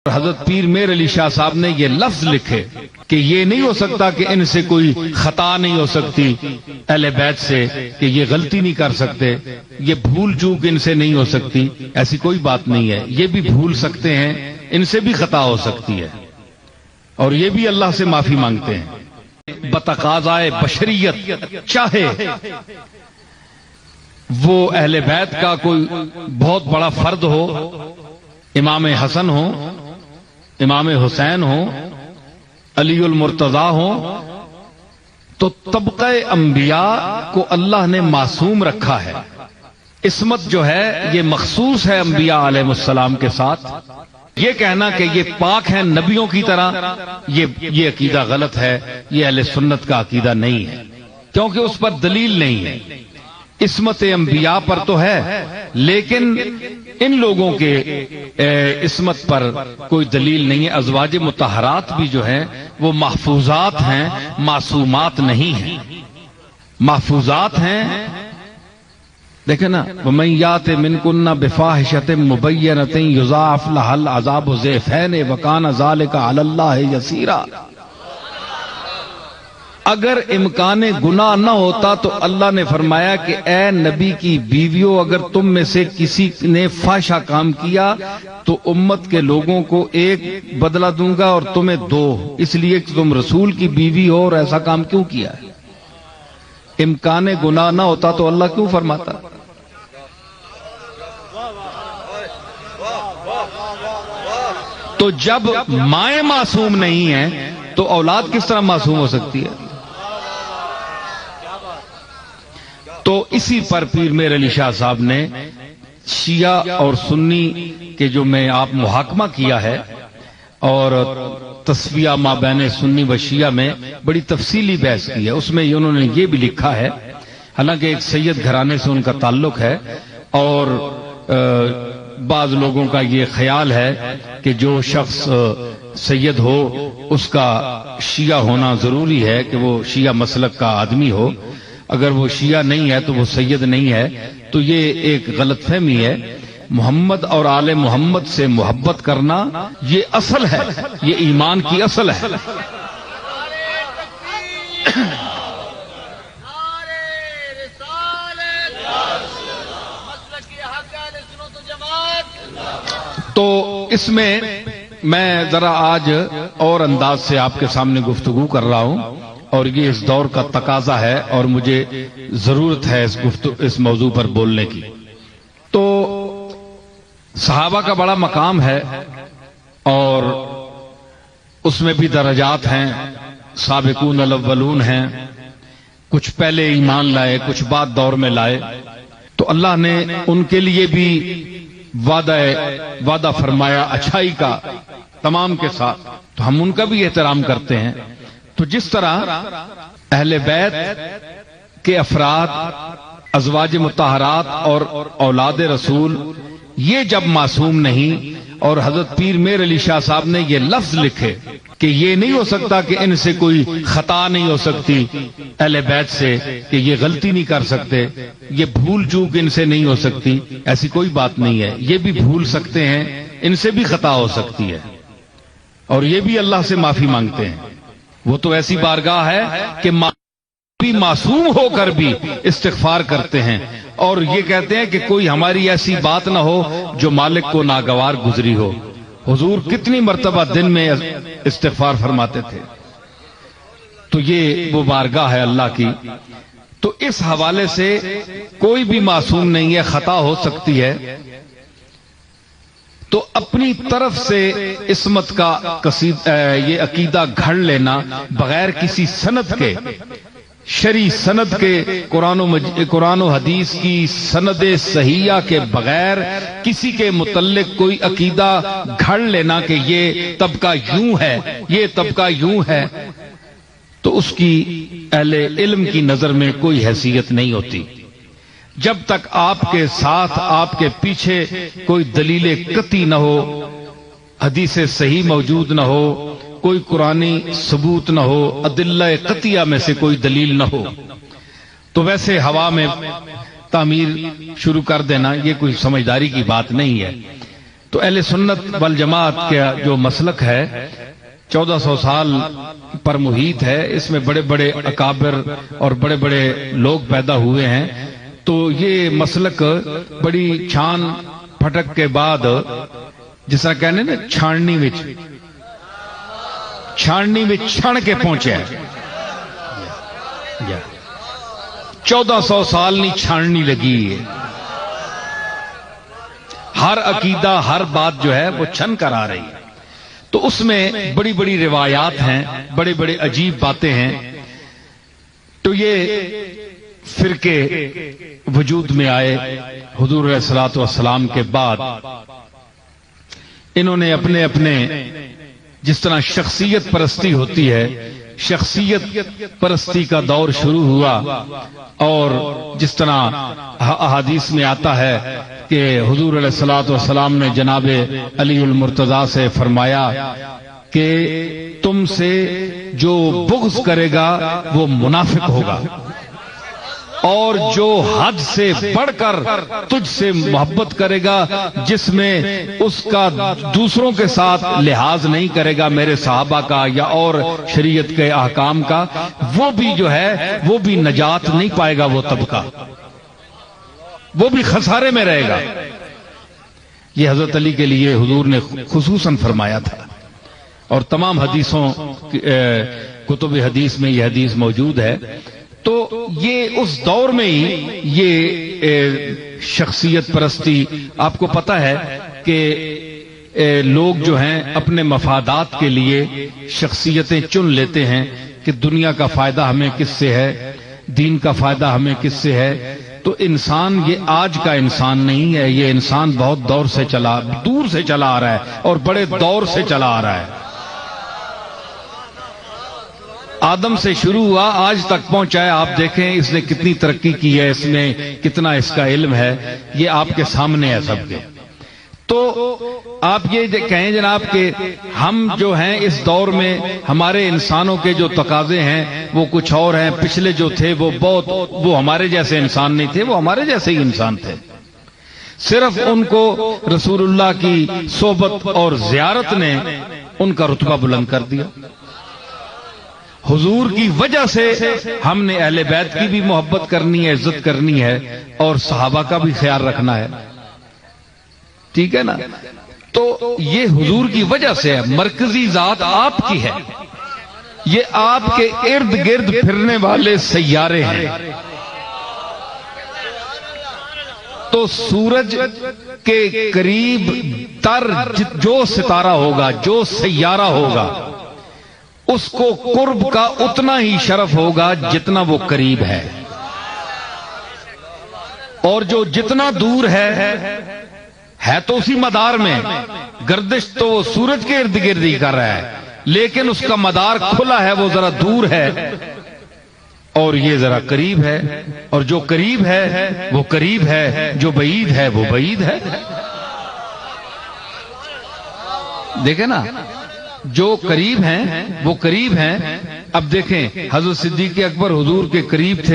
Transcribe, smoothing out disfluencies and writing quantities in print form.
حضرت پیر میر علی شاہ صاحب نے یہ لفظ لکھے کہ یہ نہیں ہو سکتا کہ ان سے کوئی خطا نہیں ہو سکتی اہل بیت سے، کہ یہ غلطی نہیں کر سکتے، یہ بھول چوک ان سے نہیں ہو سکتی، ایسی کوئی بات نہیں ہے، یہ بھی بھول سکتے ہیں، ان سے بھی خطا ہو سکتی ہے، اور یہ بھی اللہ سے معافی مانگتے ہیں بتقاضائے بشریت۔ چاہے وہ اہل بیت کا کوئی بہت بڑا فرد ہو، امام حسن ہو، امام حسین ہو، علی المرتضی ہو، تو طبقہ انبیاء کو اللہ نے معصوم رکھا ہے۔ عصمت جو ہے یہ مخصوص ہے انبیاء علیہ السلام کے ساتھ۔ یہ کہنا کہ یہ پاک ہیں نبیوں کی طرح، یہ عقیدہ غلط ہے، یہ اہل سنت کا عقیدہ نہیں ہے، کیونکہ اس پر دلیل نہیں ہے۔ عصمت انبیاء پر تو ہے، لیکن ان لوگوں کے عصمت پر کوئی دلیل نہیں ہے۔ ازواج مطہرات بھی جو ہیں وہ محفوظات ہیں، معصومات نہیں ہیں، محفوظات ہیں۔ دیکھیں نا، وَمَن یَأْتِ مِنکُنَّ بِفَاحِشَةٍ مُبَیِّنَةٍ یُضَاعَف لَهَا الْعَذَابُ ضِعْفَینِ وَکَانَ ذَلِکَ عَلَى اللَّهِ یَسِیرًا۔ اگر امکان گناہ نہ ہوتا تو اللہ نے فرمایا کہ اے نبی کی بیویوں، اگر تم میں سے کسی نے فحشہ کام کیا تو امت کے لوگوں کو ایک بدلہ دوں گا اور تمہیں دو، اس لیے کہ تم رسول کی بیوی ہو اور ایسا کام کیوں کیا ہے؟ امکان گناہ نہ ہوتا تو اللہ کیوں فرماتا؟ تو جب مائیں معصوم نہیں ہیں تو اولاد کس طرح معصوم ہو سکتی ہے؟ تو اسی پر پیر میر علی شاہ صاحب نے شیعہ اور سنی کے جو میں آپ محاکمہ کیا ہے، اور تسویہ ما بین سنی و شیعہ میں بڑی تفصیلی بحث کی ہے، اس میں انہوں نے یہ بھی لکھا ہے، حالانکہ ایک سید گھرانے سے ان کا تعلق ہے، اور بعض لوگوں کا یہ خیال ہے کہ جو شخص سید ہو اس کا شیعہ ہونا ضروری ہے، کہ وہ شیعہ مسلک کا آدمی ہو، اگر وہ شیعہ نہیں ہے تو وہ سید نہیں ہے۔ تو یہ ایک غلط فہمی ہے۔ محمد اور آل محمد سے محبت کرنا یہ اصل ہے، یہ ایمان کی اصل ہے۔ تو اس میں ذرا آج اور انداز سے آپ کے سامنے گفتگو کر رہا ہوں، اور یہ اس دور کا تقاضا ہے اور مجھے ضرورت ہے اس موضوع پر بولنے کی۔ تو صحابہ کا بڑا مقام ہے، اور اس میں بھی درجات ہیں، سابقون الاولون ہیں، کچھ پہلے ایمان لائے، کچھ بعد دور میں لائے، تو اللہ نے ان کے لیے بھی وعدہ فرمایا اچھائی کا تمام کے ساتھ، تو ہم ان کا بھی احترام کرتے ہیں۔ تو جس طرح اہل بیت کے افراد، ازواج مطہرات اور اولاد رسول یہ جب معصوم نہیں، اور حضرت پیر میر علی شاہ صاحب نے یہ لفظ لکھے کہ یہ نہیں ہو سکتا کہ ان سے کوئی خطا نہیں ہو سکتی اہل بیت سے، کہ یہ غلطی نہیں کر سکتے، یہ بھول چوک ان سے نہیں ہو سکتی، ایسی کوئی بات نہیں ہے، یہ بھی بھول سکتے ہیں، ان سے بھی خطا ہو سکتی ہے، اور یہ بھی اللہ سے معافی مانگتے ہیں۔ وہ تو ایسی بارگاہ ہے کہ معصوم ہو کر بھی استغفار کرتے ہیں، اور یہ کہتے ہیں کہ کوئی ہماری ایسی بات نہ ہو جو مالک کو ناگوار گزری ہو۔ حضور کتنی مرتبہ دن میں استغفار فرماتے تھے؟ تو یہ وہ بارگاہ ہے اللہ کی۔ تو اس حوالے سے کوئی بھی معصوم نہیں ہے، خطا ہو سکتی ہے، تو اپنی طرف سے عصمت کا یہ عقیدہ گھڑ لینا بغیر کسی سند کے، شرعی سند کے، قرآن و حدیث کی سند صحیحہ کے بغیر کسی کے متعلق کوئی عقیدہ گھڑ لینا کہ یہ طبقہ یوں ہے، یہ طبقہ یوں ہے، تو اس کی اہل علم کی نظر میں کوئی حیثیت نہیں ہوتی۔ جب تک آپ کے ساتھ، آپ کے پیچھے کوئی دلیل قطعی نہ ہو، حدیث صحیح موجود نہ ہو، کوئی قرآنی ثبوت نہ ہو، ادلہ قطعیہ میں سے کوئی دلیل نہ ہو، تو ویسے ہوا میں تعمیر شروع کر دینا یہ کوئی سمجھداری کی بات نہیں ہے۔ تو اہل سنت والجماعت کا جو مسلک ہے 1400 سال پر محیط ہے، اس میں بڑے بڑے اکابر اور بڑے بڑے لوگ پیدا ہوئے ہیں، تو یہ مسلک بڑی چھان پھٹک کے بعد جس طرح کہنے نا چھاننی وچ چھن کے پہنچے ہے۔ 1400 سال نہیں چھاننی لگی ہے، ہر عقیدہ ہر بات جو ہے وہ چھن کر آ رہی ہے، تو اس میں بڑی بڑی روایات ہیں، بڑے بڑے عجیب باتیں ہیں۔ تو یہ فرقے وجود میں آئے حضور علیہ الصلوۃ والسلام کے بعد، انہوں نے اپنے اپنے جس طرح شخصیت پرستی ہوتی ہے، شخصیت پرستی کا دور شروع ہوا، اور جس طرح احادیث میں آتا ہے کہ حضور علیہ الصلوۃ والسلام نے جناب علی المرتضیٰ سے فرمایا کہ تم سے جو بغض کرے گا وہ منافق ہوگا، اور جو حد سے بڑھ کر تجھ سے محبت کرے گا، جس میں اس کا دوسروں کے ساتھ لحاظ نہیں کرے گا میرے صحابہ کا یا اور شریعت کے احکام کا، وہ بھی جو ہے وہ بھی نجات نہیں پائے گا، وہ طبقہ وہ بھی خسارے میں رہے گا۔ یہ حضرت علی کے لیے حضور نے خصوصاً فرمایا تھا، اور تمام حدیثوں کتب حدیث میں یہ حدیث موجود ہے۔ تو یہ اس دور میں ہی یہ شخصیت پرستی، آپ کو پتہ ہے کہ لوگ جو ہیں اپنے مفادات کے لیے شخصیتیں چن لیتے ہیں کہ دنیا کا فائدہ ہمیں کس سے ہے، دین کا فائدہ ہمیں کس سے ہے۔ تو انسان یہ آج کا انسان نہیں ہے، یہ انسان بہت دور سے دور سے چلا آ رہا ہے، اور بڑے دور سے چلا آ رہا ہے۔ آدم سے شروع ہوا آج تک پہنچا ہے، آپ دیکھیں اس نے کتنی ترقی کی ہے، اس میں کتنا اس کا علم ہے، یہ آپ کے سامنے ہے سب کے۔ تو آپ یہ کہیں جناب کہ ہم جو ہیں اس دور میں ہمارے انسانوں کے جو تقاضے ہیں وہ کچھ اور ہیں، پچھلے جو تھے وہ ہمارے جیسے انسان نہیں تھے، وہ ہمارے جیسے ہی انسان تھے، صرف ان کو رسول اللہ کی صحبت اور زیارت نے ان کا رتبہ بلند کر دیا۔ حضور کی وجہ سے ہم نے اہل بیت کی بھی محبت کرنی ہے، عزت کرنی ہے، اور صحابہ کا بھی خیال رکھنا ہے، ٹھیک ہے نا؟ تو یہ حضور کی وجہ سے ہے، مرکزی ذات آپ کی ہے، یہ آپ کے ارد گرد پھرنے والے سیارے ہیں۔ تو سورج کے قریب تر جو ستارہ ہوگا، جو سیارہ ہوگا، اس کو قرب کا اتنا ہی شرف ہوگا جتنا وہ قریب ہے، اور جو جتنا دور ہے تو اسی مدار میں گردش تو وہ سورج کے ارد گرد ہی کر رہا ہے، لیکن اس کا مدار کھلا ہے، وہ ذرا دور ہے، اور یہ ذرا قریب ہے، اور جو قریب ہے وہ قریب ہے، جو بعید ہے وہ بعید ہے۔ دیکھیں نا، جو قریب ہیں وہ قریب ہیں۔ اب دیکھیں حضرت صدیق اکبر حضور کے قریب تھے،